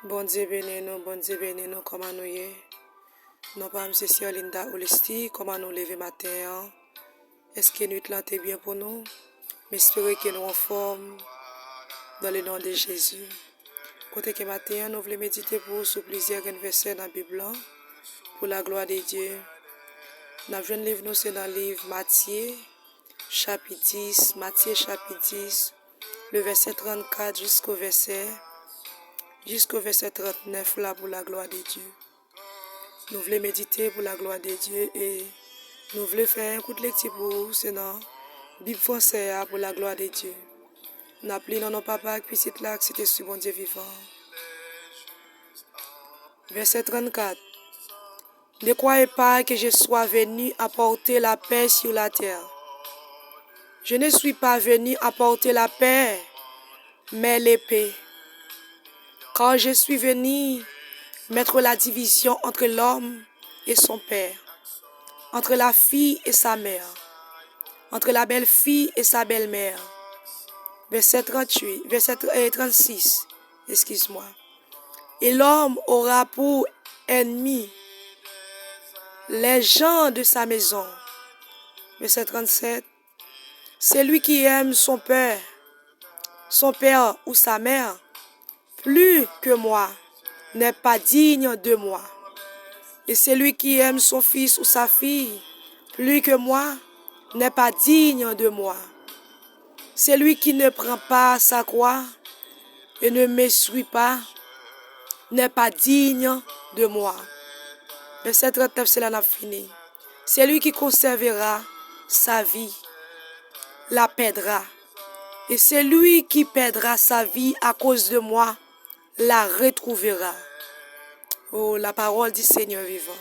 Bon Dieu béni nous, comment nous y est. Non pas M. Linda Olesti, comment nous lever matin. Est-ce que nuit là t'es bien pour nous? J'espère que nous en forme dans le nom de Jésus. Côté que matin, nous voulons méditer pour sur plusieurs versets dans la Bible pour la gloire de Dieu. Nous avons un livre, nous c'est dans le livre Matthieu, chapitre 10, le verset 34 jusqu'au verset 39 là pour la gloire de Dieu. Nous voulons méditer pour la gloire de Dieu et nous voulons faire un coup de lecture pour vous, c'est dans Bible français pour la gloire de Dieu. Nous appelons nos papa puis c'est là que c'était sur bon Dieu vivant. Verset 34. Ne croyez pas que je sois venu apporter la paix sur la terre. Je ne suis pas venu apporter la paix, mais l'épée. Car je suis venu mettre la division entre l'homme et son père, entre la fille et sa mère, entre la belle-fille et sa belle-mère. Verset 36, excuse-moi. Et l'homme aura pour ennemi les gens de sa maison. Verset 37. Celui qui aime son père ou sa mère, plus que moi, n'est pas digne de moi. Et celui qui aime son fils ou sa fille, plus que moi, n'est pas digne de moi. Celui qui ne prend pas sa croix et ne me suit pas, n'est pas digne de moi. Verset 39, c'est là n'a fini. Celui qui conservera sa vie, la perdra. Et celui qui perdra sa vie à cause de moi, la retrouvera. Oh, la parole du Seigneur vivant.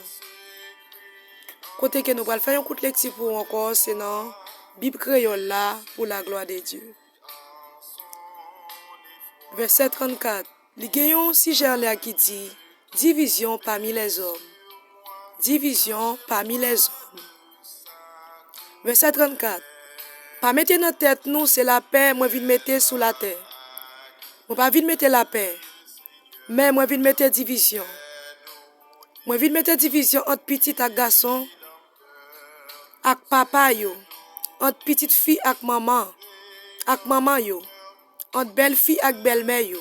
Côté que nous allons faire un coup de lecture pour encore, c'est dans Bible créole là pour la gloire de Dieu. Verset 34. Il y a un sujet là qui dit division parmi les hommes. Division parmi les hommes. Verset 34. Pas mettre dans tête nous, c'est la paix, moi vite mettre sous la terre. Moi pas vite mettre la paix, mais moi vite mettre division. Moi vite mettre division entre petit et garçon, ak papa yo, entre petite fille ak maman yo, entre belle fille ak belle-mère yo.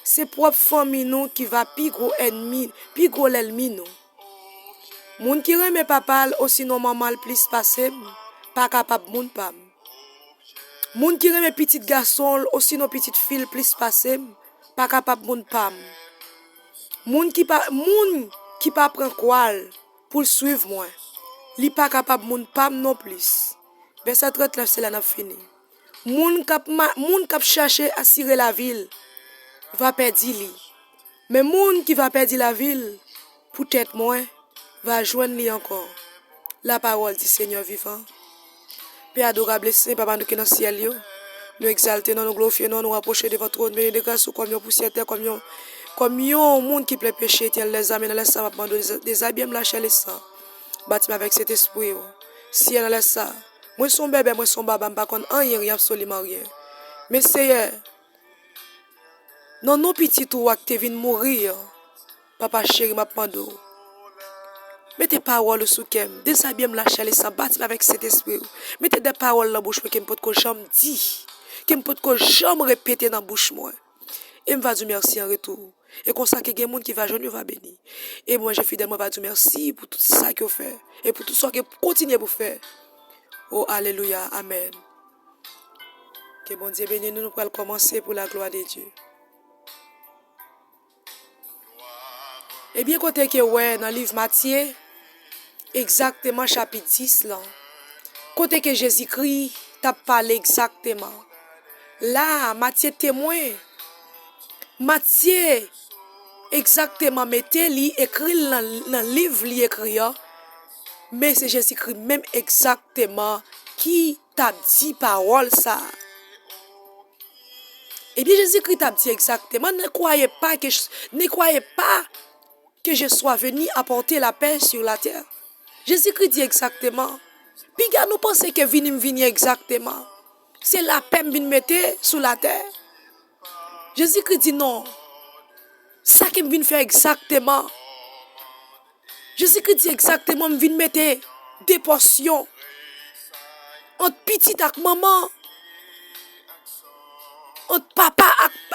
C'est propre famille nous qui va pi gros l'ennemi nous. Moun qui reme papa aussi non maman le plus passé, pas capable moun pam. Moun qui reme petit garçon aussi non petite fille plus passé, pas capable moun pam. Moun qui pas prend quoi pour suivre moi, li pas capable moun pam non plus. Verset 39 c'est là n'a fini. Moun k'ap chercher à cirer la ville va perdre li. Mais moun qui va perdre la ville, peut-être moins va joindre li encore. La parole du Seigneur vivant. Père adorable, Saint Papa nous qui dans le ciel yo, nous exalter, nous glorifier, nous rapprocher de votre trône, béni de grâce comme yon poussière terre, comme yon monde qui plaît péché, tiens les âmes dans les sang, des habits me lâcher les sang. Bâtiment avec cet esprit. Si elle laisse ça, moi son bébé, moi son baba, pas contre rien, absolument rien. Mais Seigneur, non petit ou que tu viens mourir, papa chéri m'a demandé. Mettez paroles sous kem, déshabillez me lâcher les sang, bâtiment avec cet esprit. Mettez des paroles dans la bouche, que me peut que j'aime dire, que me peut que j'aime répéter dans la bouche moi. Et me va dire merci en retour. Et comme ça que des gens qui va jeûner va bénir. Et moi je fidèlement va dire merci pour tout ça que vous faites et pour tout ça que vous continuez pour faire. Oh alléluia, amen. Que bon Dieu bénisse nous pour commencer pour la gloire de Dieu. Et bien côté que ouais dans le livre Matthieu exactement chapitre 10 là. Côté que Jésus-Christ t'a parlé exactement. Là Matthieu témoin. Matthieu exactement mettez li écrit dans le livre li écrit mais c'est Jésus-Christ même exactement qui t'a dit parole ça. Et bien Jésus-Christ t'a dit exactement ne croyez pas que je sois venu apporter la paix sur la terre. Jésus-Christ dit exactement. Puis nous pensons que vini exactement. C'est la paix que vient mettre sur la terre. Jésus-Christ dit non. Ça que me vient faire exactement. Jésus-Christ dit exactement, me vient mettre des portions entre petit et maman, entre papa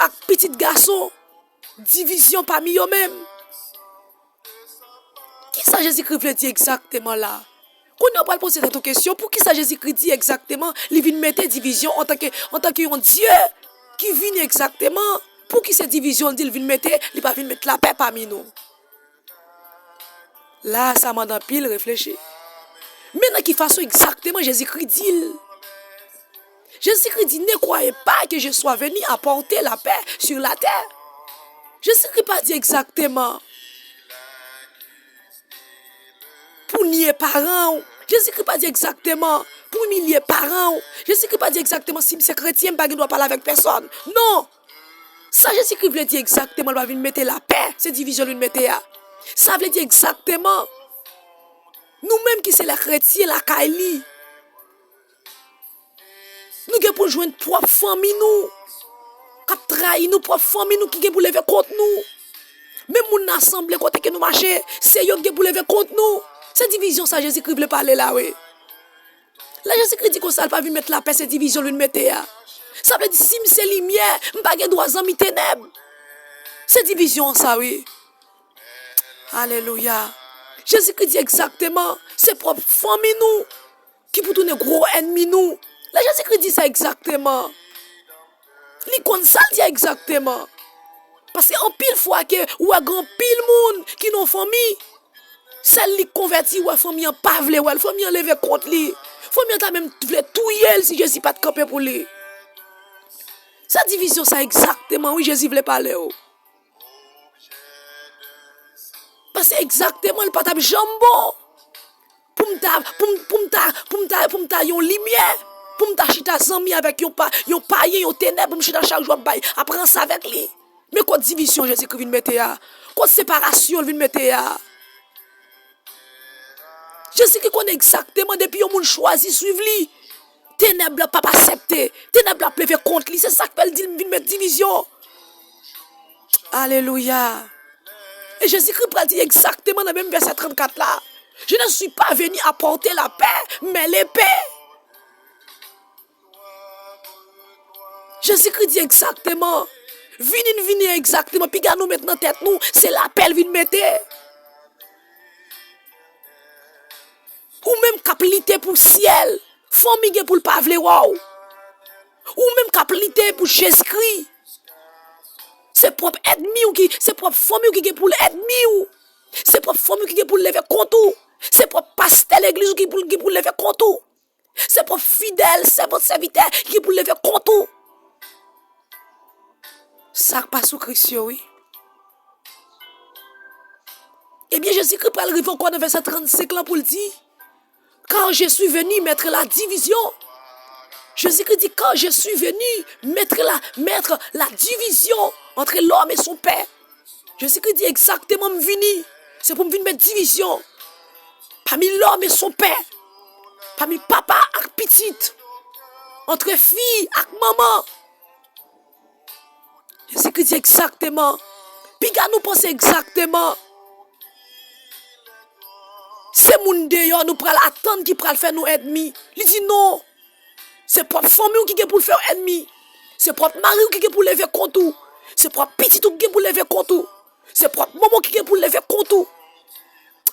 et petit garçon, division parmi eux-mêmes. Qui ça Jésus-Christ veut dire exactement là? Quand on va poser cette question, pour qui ça Jésus-Christ dit exactement, il vient mettre division en tant que Dieu qui vient exactement, pour qui cette division dit il vient mettre, il va venir mettre la paix parmi nous. Là, ça m'a dans pile réfléchir. Maintenant, qui façon exactement Jésus-Christ dit? Jésus-Christ dit, ne croyez pas que je sois venu apporter la paix sur la terre. Jésus-Christ pas dit exactement pour nier parents. Jésus-Christ pas dit exactement pour humilier parents. Jésus-Christ pas dit exactement si c'est chrétien, je ne dois parler avec personne. Non. Ça, Jésus-Christ veut dire exactement, il va venir mettre la paix. C'est division, lui mettre là. Ça veut dire exactement. Nous-mêmes qui sommes les chrétiens, la Kaili, nous avons pour jouer une propre famille, nous. Qui trahit nous, propre famille, nous, qui avons pour lever contre nous. Même mon assemblée, côté que nous marchons, c'est eux qui ont pour lever contre nous. Cette division, ça, Jésus-Christ veut parler là, oui. Là, Jésus-Christ dit qu'on ne va pas mettre la paix, cette division, lui mettre là. Ça veut dire, si c'est lumière, je ne vais pas droit à mes ténèbres. Cette division, ça, oui. Alléluia. Jésus-Christ dit exactement, c'est propre famille, nous, qui pour tourner gros ennemi, nous. Là, Jésus-Christ dit ça exactement. L'icône, ça dit exactement. Parce qu'en pile fois que, ou a grand pile monde qui n'ont famille, celle qui convertit ou a famille en pavle, ou a famille en levé contre lui. Famille ta même voulait tout si Jésus pas de camper pour lui. Sa division, ça exactement, oui, Jésus voulait parler. Parce que exactement, le patable jambon. Pour m'ta yon lumière. Pour m'ta chita zami avec yon païen, yon ténèbres, pour m'chita chaque jour bail. Apprends ça avec lui. Mais quoi division, Jésus-Christ vient mettre ya? Quoi séparation, vient mettre ya? Jésus-Christ connaît exactement depuis yon moun choisi suivre lui. Ténèbres pas accepté. Ténèbres plevé contre lui. C'est ça qu'elle dit, vient mettre division. Alléluia. Et Jésus-Christ dit exactement dans le même verset 34 là. Je ne suis pas venu apporter la paix, mais l'épée. Jésus-Christ dit exactement. Vini exactement. Puis nous maintenant tête nous, c'est l'appel vini mettre. Ou même capilité pour ciel. Famille pour le pavle wow. Ou même capilité pour Jésus-Christ. C'est propre ennemi ou qui, c'est propre famille qui est pour l'ennemi ou. C'est propre famille qui est pour lever contre ou. C'est propre pasteur l'église qui est pour lever contre ou. C'est propre fidèle, c'est votre serviteur qui est pour lever contre ou. Ça passe sous Christ, oui. Eh bien, Jésus-Christ parle encore dans verset 35 là pour le dire. Quand je suis venu mettre la division. Jésus-Christ dit, quand je suis venu mettre la division entre l'homme et son père. Jésus-Christ dit exactement, me vini. C'est pour me venir mettre division. Parmi l'homme et son père. Parmi papa et petite. Entre fille et maman. Jésus-Christ dit exactement. Puis nous pensons exactement. C'est moun dehors, nous pral attendre qui pral faire nous ennemis. Il dit non. C'est propre famille qui est pour le faire ennemi. C'est propre mari qui est pour lever contre tout. C'est propre petit qui est pour lever contre tout. C'est propre maman qui est pour lever contre tout.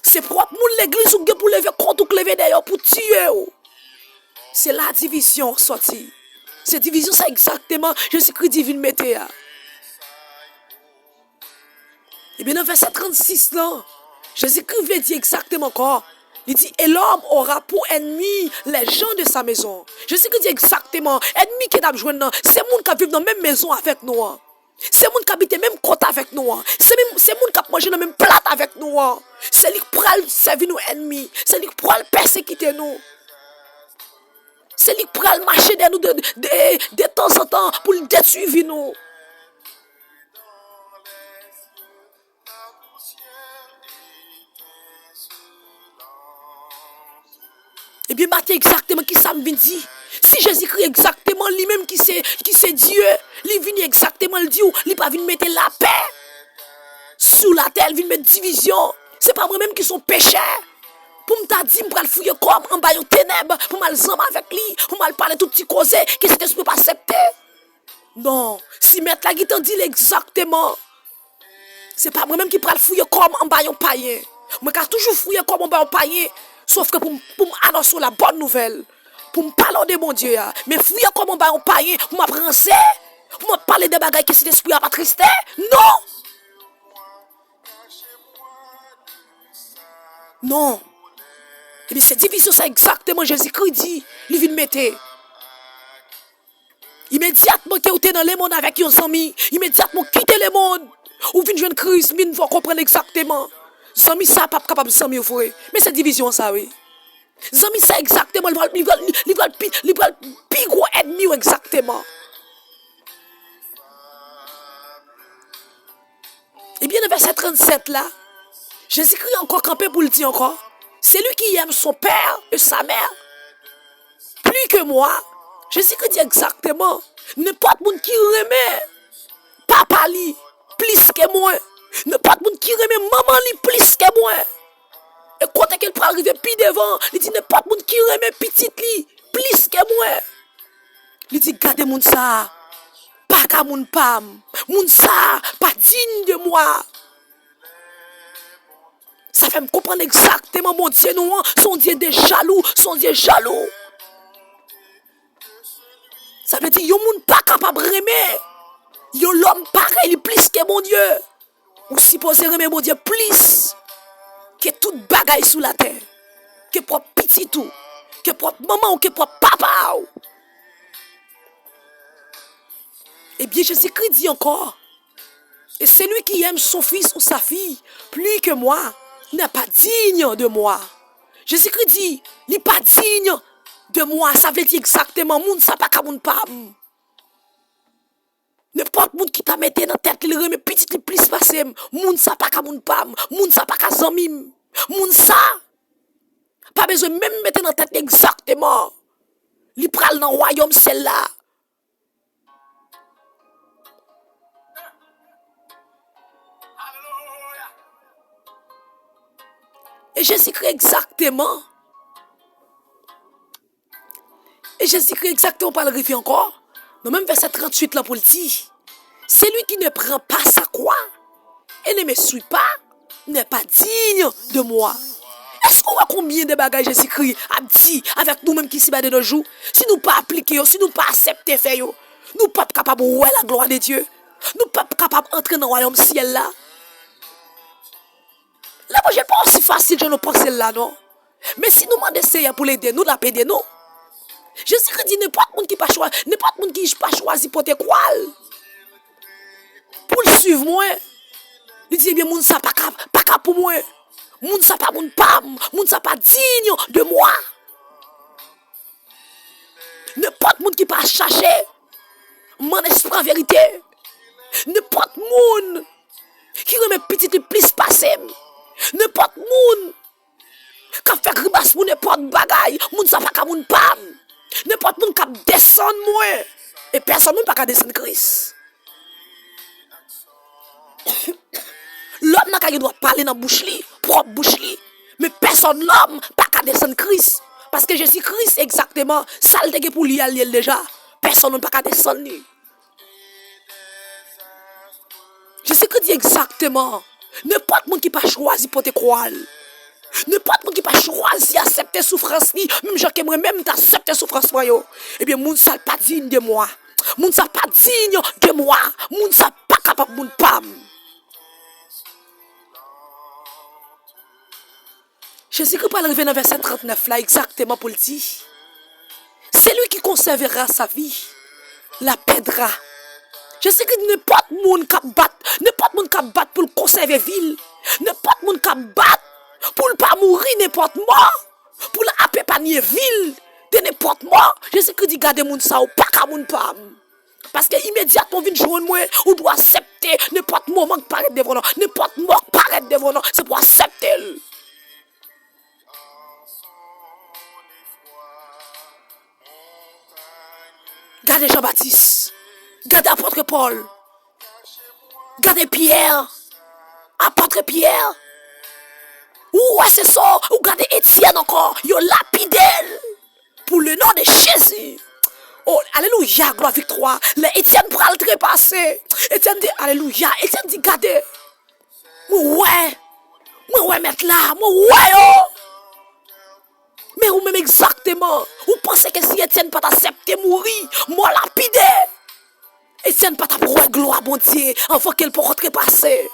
C'est propre moun l'église qui est pour lever contre tout, lever d'ailleurs pour tuer. C'est la division sortie. Cette division, c'est exactement Jésus-Christ divine météa. Et bien dans verset 36 là, Jésus-Christ veut dire exactement quoi? Il dit, et l'homme aura pour ennemi les gens de sa maison. Jésus-Christ dit exactement, ennemi qui est dans c'est moun qui vivent dans la même maison avec nous. C'est moun qui habite même côté avec nous. C'est moun qui mange dans la même plat avec nous. C'est lui qui prend servir nos ennemis. C'est lui qui prend persécuter nous. C'est lui qui prend marcher de nous de temps en temps pour le détruire nous. Et bien, Matthieu exactement qui ça me dit. Si Jésus-Christ exactement lui-même qui c'est Dieu, il vient exactement le Dieu, il pas vient mettre la paix. sur la terre, vient mettre division. C'est pas moi-même qui sont pécheurs. Pour me dire, je vais fouiller comme en bas de ténèbres, pour me zama avec lui, pour me parler tout petit causé, qu'est-ce que je peux pas accepter? Non, si mettre la guitare dit exactement, c'est pas moi-même qui prends fouiller comme en bas de païen. Moi, je toujours fouiller comme en bas de païen, sauf que pour m'annoncer la bonne nouvelle, pour me parler de mon Dieu, mais fouiller comme en bas de païen, pour m'apprendre, pour me parler de bagailles que cet esprit a pas tristé, non! Non! Et bien, cette division, c'est exactement Jésus-Christ dit, il vient mettre. Immédiatement que vous êtes dans le monde avec vos amis, immédiatement quittez le monde, ou venez jouer Christ, mais vous comprendre exactement. Zami ça pas capable de s'amuser frère. Mais cette division ça oui. Zami ça exactement, il va plus gros ennemi exactement. Et bien le verset 37 là, Jésus-Christ encore campé pour le dire encore. C'est lui qui aime son père et sa mère plus que moi. Jésus-Christ dit exactement, n'importe monde qui remet papa li plus que moi, n'importe monde qui remet maman li plus que moi. Et quand elle peut arriver plus devant, il dit n'importe monde qui remet petite li plus que moi. Il dit gardez moun ça, pas ka moun pam, moun ça pas digne de moi. Ça fait me comprendre exactement mon Dieu nous, son Dieu de jaloux, son Dieu jaloux. Ça veut dire yon moun pas capable remer. Yon l'homme pareil plus que mon Dieu. Ou supposé remer mon Dieu plus que toute bagaille sous la terre. Que propre petit tout, que propre maman ou que propre papa. Eh bien Jésus-Christ dit encore, et celui qui aime son fils ou sa fille plus que moi n'est pas digne de moi. Jésus-Christ dit, il n'est pas digne de moi. Ça veut dire exactement, moun sa pas ka moun pam. N'importe moun qui t'a mis dans la tête, il remet petit li plus passé. Moun sa pas ka moun pam, moun sa pas ka zanmim. Moun sa, pas besoin même mettre dans la tête exactement. Li pral dans le royaume celle-là. Et Jésus-Christ exactement. Et Jésus-Christ exactement par le rivier encore. Dans même verset 38 là pour le dire. Celui qui ne prend pas sa croix et ne me suit pas n'est pas digne de moi. Est-ce qu'on voit combien de bagages Jésus-Christ a dit avec nous-mêmes qui s'y battent de nos jours? Si nous pas appliquer, si nous pas accepter faire, nous pas capables de voir la gloire de Dieu. Nous pas capables d'entrer dans le royaume ciel là. Là, moi, je pas aussi facile, je ne pense là, non. Mais si nous demandons Seigneur pour l'aider, nous la aider, non. Jésus-Christ dit n'importe monde qui pas choisi, n'importe monde qui pas choisi pour te croire. Pour le suivre moi. Il dit bien moun ça pas pour moi. Moun ça pas moun pam, moun ça pas digne de moi. N'importe monde qui pas chercher mon esprit en vérité. N'importe monde qui remet petit plus passé. N'importe moun qui fait grimace pour n'importe bagaille, moun ça pas moun pam. N'importe moun qui descend moi et personne n'a pas descendre Christ. L'homme n'a pas doit parler dans bouche li, propre bouche li, mais personne l'homme pas descendre Christ parce que Jésus Christ exactement ça le pour lui aller déjà. Personne n'a pas descendre lui. Jésus Christ dit exactement n'importe monde qui pas choisi pour te croire. N'importe qui pas choisi accepter souffrance ni même gens qui moi-même t'accepter souffrance moi yo. Eh bien moun ça pas digne de moi. Moun ça pas digne de moi. Moun ça pas capable moun pam. Jésus-Christ parle arriver dans verset 39 là exactement pour le dire. C'est lui qui conservera sa vie, la perdra. Jésus-Christ n'importe monde qui bat pour le conserver ville, n'importe monde qui bat pour ne pas mourir n'importe mort, pour l'accompagner ville de n'importe mort. Jésus-Christ dit gardez moun ça ou pas ka moun pam. Parce que immédiatement vient joindre moi, ou doit accepter n'importe moment qui paraît devant nous, n'importe mort qui paraît devant nous, c'est pour accepter. Gardez Jean-Baptiste, gardez apôtre Paul, gardez Pierre, apôtre Pierre. Ouais, c'est ça. Ou regardez Étienne encore. Yo lapidel. Pour le nom de Jésus. Oh, alléluia, gloire victoire. Les Étienne pral trépasser. Étienne dit, alléluia. Étienne dit, regardez. Ouais, mettre là. Ouais, oh. Mais ou même exactement. Ou pensez que si Étienne pas accepté mourir, moi lapidé. Étienne pas ta pour gloire, bon Dieu. Avant qu'elle peut rentrer passer.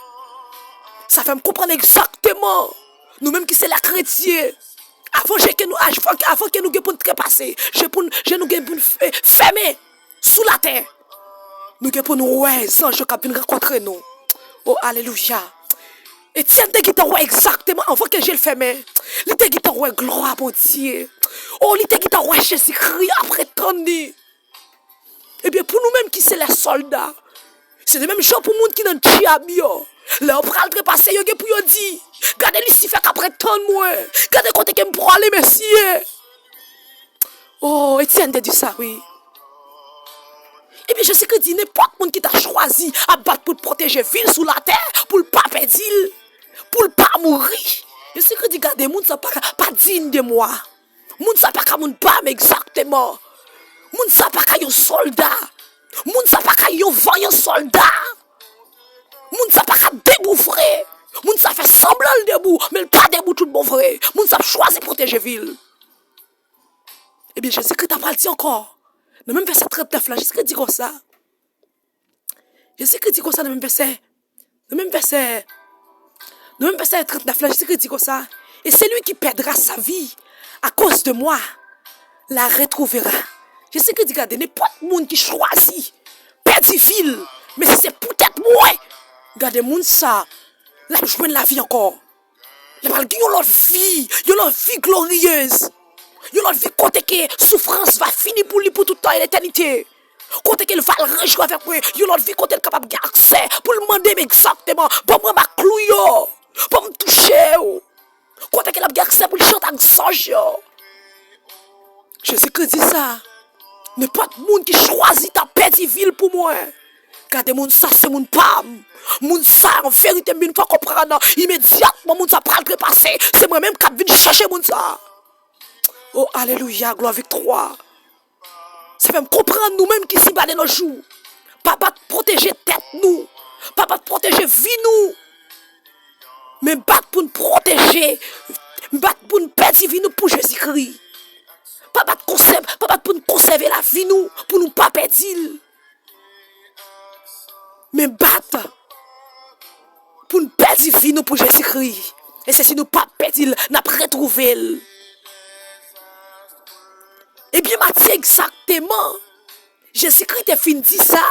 Ça fait me comprendre exactement. Nous-mêmes qui c'est la chrétien. Avant que nous pour trépasser, je nous pour fermer sous la terre. Nous pour nous ouais, sans je cap rencontrer nous. Oh alléluia. Étienne te guitan ouais exactement avant que je le ferme. Il te guitan ouais gloire mon Dieu. Oh il te guitan ouais Jésus-Christ après tant de. Eh bien pour nous-mêmes qui c'est les soldats. C'est le même genre pour monde qui dans Tchiabio. Là, on prend le trépasser, yo pour yo dit. Gardez Lucifer qu'après tant de mois. Gardez côté que me prend aller, merci. Oh, Étienne te dit ça, oui. Et puis je sais que dit n'importe monde qui t'a choisi à battre pour te protéger ville sous la terre, pour le pas perdre, pour le pas mourir. Je sais que dit gardez monde ça pas digne de moi. Monde ça pas mon pas exactement. Monde ça pas un soldat. Monde ça pas un vaillant soldat. Moun sa pas debout frère. Moun sa fait semblant le debout, mais le pas debout tout bon frère. Moun sa choisi protéger ville. Eh bien, je sais que t'as pas dit encore. Le même verset 39 là, je sais que dit comme ça. Je sais que dit comme ça, le même verset 39 là, je sais que dit comme ça. Et celui qui perdra sa vie à cause de moi, la retrouvera. Je sais que dit, regardez, n'importe monde qui choisit, perdre ville, mais si c'est peut-être moi. Regardez, moun ça, la joie de la vie encore. Ils ont leur vie glorieuse. Ils ont leur vie côté que souffrance va finir pour lui pour tout le temps et l'éternité. Côté qu'elle va le réjouir avec moi. Ils ont leur vie côté capable d'accès pour le demander exactement. Pour moi, ma clouille, pour me toucher. Côté qu'elle a accès pour le chanter avec son jeu. Je sais que dit ça. Ne pas de monde qui choisit ta petite ville pour moi. Regardez, moun ça, c'est mon pam. Moun ça, en vérité, une fois comprendre, immédiatement, moun ça prend le trépasser. C'est moi-même qui viens chercher moun ça. Oh, alléluia, gloire victoire. Ça fait me comprendre nous-mêmes qui s'y bat de nos jours. Papa protéger tête nous. Papa protéger vie nous. Mais battre pour nous protéger. Battre pour nous perdre vie nous pour Jésus-Christ. Papa pour nous conserver la vie nous. Pour nous pas perdre. Mais battre pour nous perdre vie nous pour Jésus-Christ. Et c'est si nous pas perdre, nous avons retrouvé. Eh bien, Matthieu, exactement. Jésus-Christ a fini dit ça.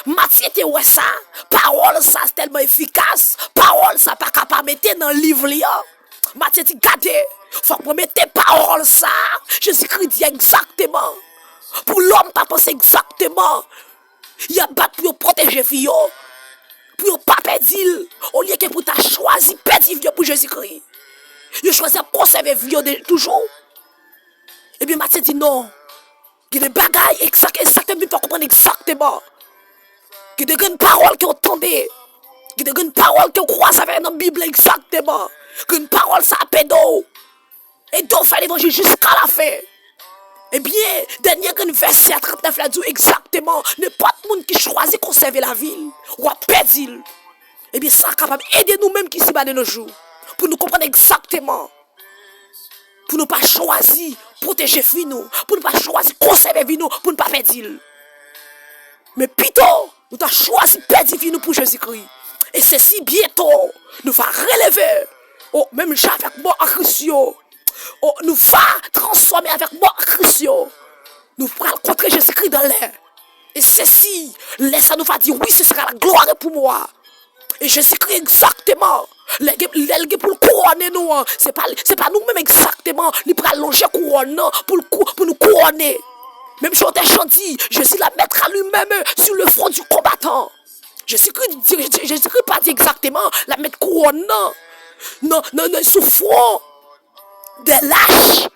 Matthieu était ouais ça. Parole ça, c'est tellement efficace. Parole ça, pas capable de mettre dans le livre. Matthieu dit, regardez, faut que vous mettez parole ça. Jésus-Christ dit exactement. Pour l'homme, t'as pensé exactement. Il y a battu pour protéger vie. Pour ne pas perdre. Au lieu que pour t'as choisi perdre vie pour Jésus-Christ. Il a choisi de conserver vie toujours. Eh bien, Matthieu dit non. Il y a des bagailles exactement, il faut comprendre exactement. Il y a des paroles qui ont entendu. Il y a des paroles qui ont croisé avec la Bible exactement. Il y a une parole, ça a pédo. Et donc, il fait l'évangile jusqu'à la fin. Eh bien, dernier verset 39 là dit exactement, n'importe monde qui choisit de conserver la ville, ou à perdre. Eh bien, ça est capable d'aider nous-mêmes qui s'y battent de nos jours. Pour nous comprendre exactement. Pour ne pas choisir protéger vie nous, pour ne pas choisir conserver vie nous, pour ne pas perdre. Mais plutôt, nous avons choisi perdre vie nous pour Jésus-Christ. Et c'est si bientôt, nous va relever. Oh, même j'ai avec moi en Christ. Oh, nous va transformer avec moi en Christ. Nous allons rencontrer Jésus-Christ dans l'air. Et ceci, laisse nous va dire oui, ce sera la gloire pour moi. Et Jésus-Christ exactement. L'elgue pour le couronner nous. C'est pas nous-mêmes exactement. Il prend longer couronne pour nous couronner. Même chanteur chantier, Jésus la mettra lui-même sur le front du combattant. Jésus-Christ pas dit exactement la mettre couronne. Non, sous front des lâches.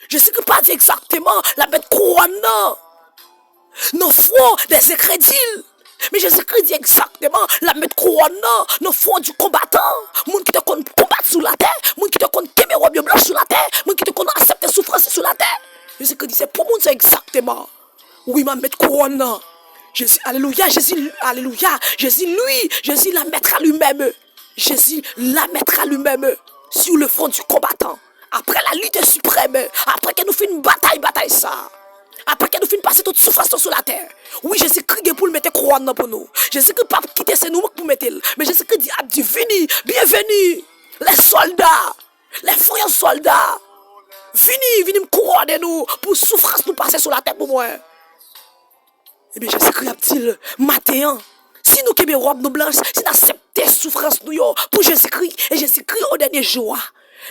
Jésus-Christ pas dit exactement la mettre couronne. Non, front des incrédules. Mais Jésus-Christ dit exactement, la mettre couronne dans le fond du combattant. Moun qui te connaît combattre sous la terre, moun qui te connaît qu'aimer robe blanche sous la terre, moun qui te connaît accepter souffrance sous la terre. Jésus-Christ dit, c'est pour moun, c'est exactement. Oui, ma mettre couronne. Jésus, alléluia, Jésus, alléluia. Jésus, lui, Jésus la mettra lui-même. Jésus la mettra lui-même sur le front du combattant. Après la lutte suprême, après que nous finissons une bataille ça. Après que nous finissons passer toute souffrance sur la terre. Oui, Jésus-Christ pour le mettre couronne pour nous. Jésus-Christ pas quitter c'est nous pour mettre. Mais Jésus-Christ dit, vini, bienvenue. Les soldats, les frères soldats. Vini me couronner nous pour souffrance nous passer sur la terre pour moi. Eh bien, Jésus-Christ a dit, matin, si nous qui robe nous blanches, si nous acceptons souffrance nous pour Jésus-Christ, et Jésus-Christ au dernier jour,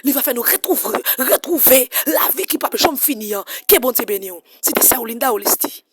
il va faire nous retrouver la vie qui ne peut jamais finir. Que bon Dieu béni. C'était ça, Linda Olesti.